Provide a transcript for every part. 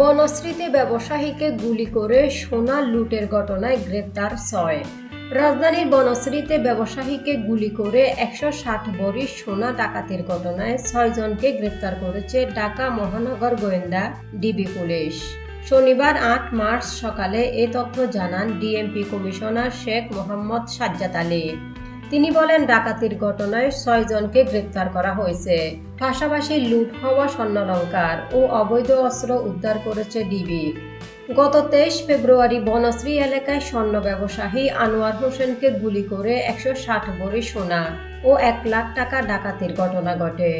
বনশ্রীতে ব্যবসায়ীকে গুলি করে সোনা লুটের ঘটনায় গ্রেপ্তার 6। রাজধানীর বনশ্রীতে ব্যবসায়ীকে গুলি করে 160 ভরি সোনা ডাকাতির ঘটনায় 6 জনকে গ্রেপ্তার করেছে ঢাকা মহানগর গোয়েন্দা ডিবি পুলিশ। শনিবার 8 মার্চ সকালে এ তথ্য জানান ডিএমপি কমিশনার শেখ মোহাম্মদ সাজ্জাদ আলী। তিনি বলেন, ডাকাতির ঘটনায় 6 জনকে গ্রেপ্তার করা হয়েছে। পাশাপাশি লুট হওয়া স্বর্ণালংকার ও অবৈধ অস্ত্র উদ্ধার করেছে ডিবি। গত 23 ফেব্রুয়ারি বনশ্রী এলাকায় স্বর্ণ ব্যবসায়ী আনোয়ার হোসেনকে গুলি করে 160 ভরি সোনা ও 1 লাখ টাকা ডাকাতির ঘটনা ঘটে।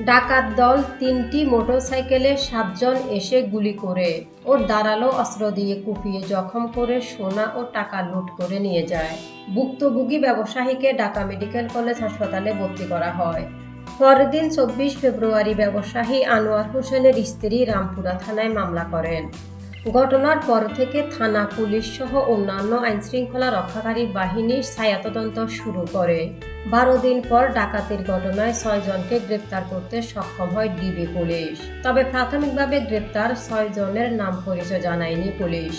ডাকাত দল 3টি মোটরসাইকেলে 7 জন এসে গুলি করে ও ধারালো অস্ত্র দিয়ে কুপিয়ে জখম করে সোনা ও টাকা লুট করে নিয়ে যায়। ভুক্তভোগী ব্যবসায়ীকে ঢাকা মেডিকেল কলেজ হাসপাতালে ভর্তি করা হয়। পরের দিন 24 ফেব্রুয়ারি ব্যবসায়ী আনোয়ার হোসেনের স্ত্রী রামপুরা থানায় মামলা করেন। ঘটনার পর থেকে থানা, পুলিশ সহ অন্যান্য আইনশৃঙ্খলা রক্ষাকারী বাহিনী ছায়াতদন্ত শুরু করে। 12 দিন পর ডাকাতির ঘটনায় 6 জনকে গ্রেপ্তার করতে সক্ষম হয় ডিবি পুলিশ। তবে প্রাথমিকভাবে গ্রেপ্তার 6 জনের নাম পরিচয় জানায়নি পুলিশ।